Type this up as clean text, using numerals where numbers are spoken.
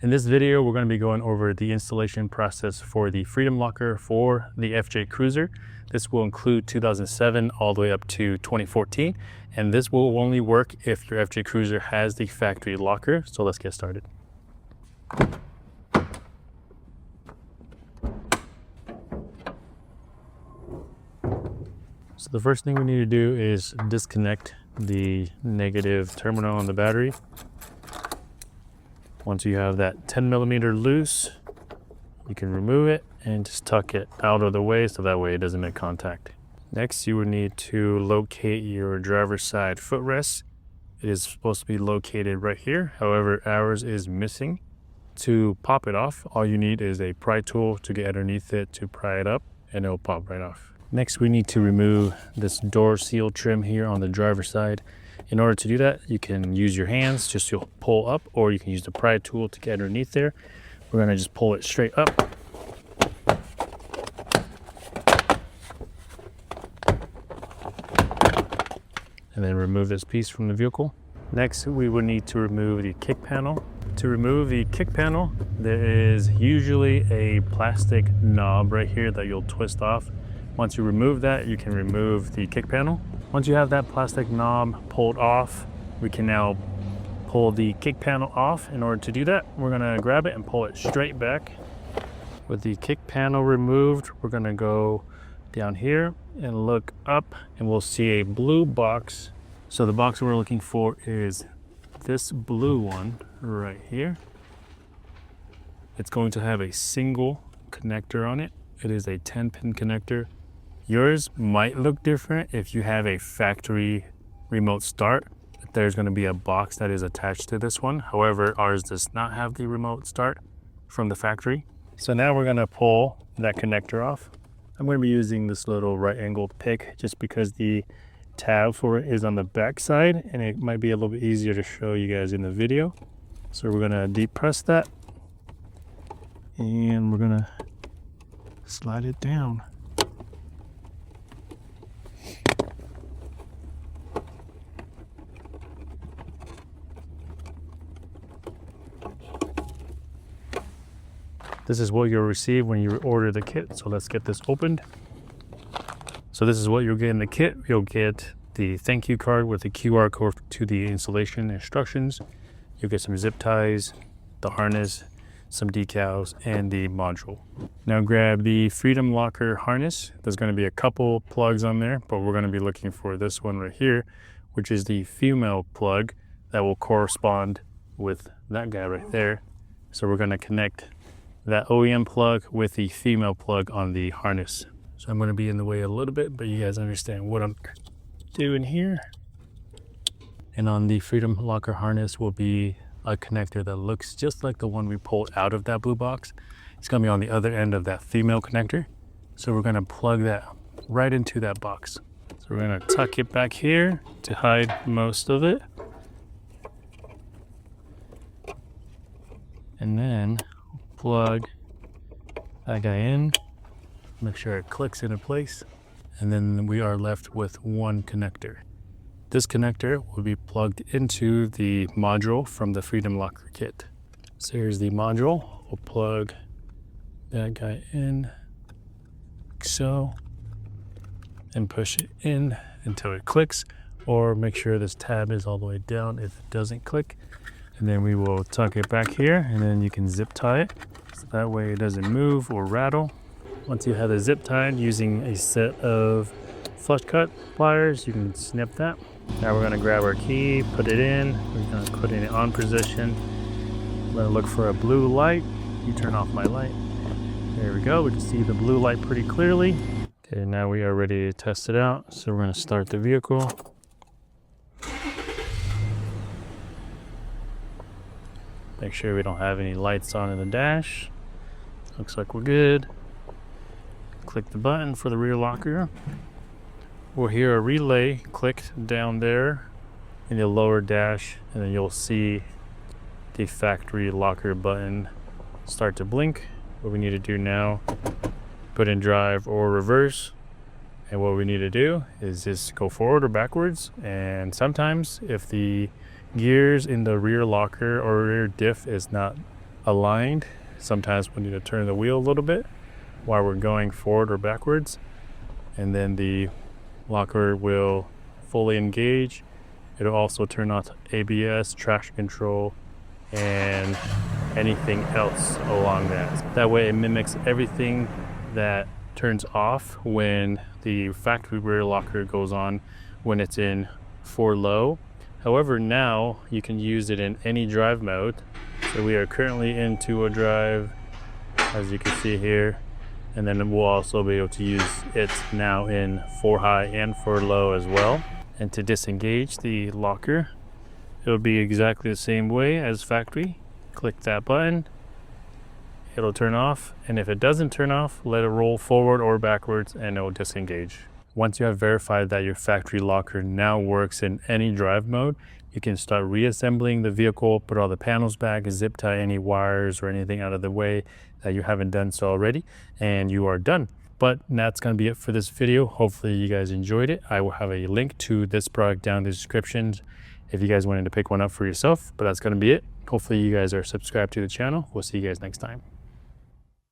In this video, we're going to be going over the installation process for the Freedom Locker for the FJ Cruiser. This will include 2007 all the way up to 2014, and this will only work if your FJ Cruiser has the factory locker. So let's get started. So the first thing we need to do is disconnect the negative terminal on the battery. Once you have that 10mm loose, you can remove it and just tuck it out of the way so that way it doesn't make contact. Next, you would need to locate your driver's side footrest. It is supposed to be located right here. However, ours is missing. To pop it off, all you need is a pry tool to get underneath it to pry it up, and it'll pop right off. Next, we need to remove this door seal trim here on the driver's side. In order to do that, you can use your hands just to pull up, or you can use the pry tool to get underneath there. We're going to just pull it straight up. And then remove this piece from the vehicle. Next, we would need to remove the kick panel. To remove the kick panel, there is usually a plastic knob right here that you'll twist off. Once you remove that, you can remove the kick panel. Once you have that plastic knob pulled off, we can now pull the kick panel off. In order to do that, we're gonna grab it and pull it straight back. With the kick panel removed, we're gonna go down here and look up, and we'll see a blue box. So the box we're looking for is this blue one right here. It's going to have a single connector on it. It is a 10-pin connector. Yours might look different if you have a factory remote start. There's going to be a box that is attached to this one. However, ours does not have the remote start from the factory. So now we're going to pull that connector off. I'm going to be using this little right angle pick just because the tab for it is on the back side, and it might be a little bit easier to show you guys in the video. So we're going to depress that, and we're going to slide it down. This is what you'll receive when you order the kit. So let's get this opened. So this is what you'll get in the kit. You'll get the thank you card with the QR code to the installation instructions. You'll get some zip ties, the harness, some decals, and the module. Now grab the Freedom Locker harness. There's going to be a couple plugs on there, but we're going to be looking for this one right here, which is the female plug that will correspond with that guy right there. So we're going to connect that OEM plug with the female plug on the harness. So I'm going to be in the way a little bit, but you guys understand what I'm doing here. And on the Freedom Locker harness will be a connector that looks just like the one we pulled out of that blue box. It's going to be on the other end of that female connector. So we're going to plug that right into that box. So we're going to tuck it back here to hide most of it. And then plug that guy in, make sure it clicks into place, and then we are left with one connector. This connector will be plugged into the module from the Freedom Locker kit. So here's the module. We'll plug that guy in like so and push it in until it clicks, or make sure this tab is all the way down if it doesn't click. And then we will tuck it back here, and then you can zip tie it so that way it doesn't move or rattle. Once you have the zip tied using a set of flush cut pliers, you can snip that. Now we're going to grab our key, put it in. We're going to put it in on position. We're going to look for a blue light. You turn off my light. There we go. We can see the blue light pretty clearly. Okay, now we are ready to test it out. So we're going to start the vehicle. Make sure we don't have any lights on in the dash. Looks like we're good. Click the button for the rear locker. We'll hear a relay clicked down there in the lower dash, and then you'll see the factory locker button start to blink. What we need to do now, put in drive or reverse. And what we need to do is just go forward or backwards. And sometimes if the gears in the rear locker or rear diff is not aligned. Sometimes we need to turn the wheel a little bit while we're going forward or backwards, and then the locker will fully engage. It'll also turn off ABS, traction control, and anything else along that. That way it mimics everything that turns off when the factory rear locker goes on when it's in for low. However, now you can use it in any drive mode. So we are currently in two-wheel drive, as you can see here, and then we'll also be able to use it now in for high and for low as well. And to disengage the locker, it'll be exactly the same way as factory. Click that button, it'll turn off, and if it doesn't turn off, let it roll forward or backwards and it will disengage. Once you have verified that your factory locker now works in any drive mode, you can start reassembling the vehicle, put all the panels back, zip tie any wires or anything out of the way that you haven't done so already, and you are done. But that's going to be it for this video. Hopefully you guys enjoyed it. I will have a link to this product down in the description if you guys wanted to pick one up for yourself, but that's going to be it. Hopefully you guys are subscribed to the channel. We'll see you guys next time.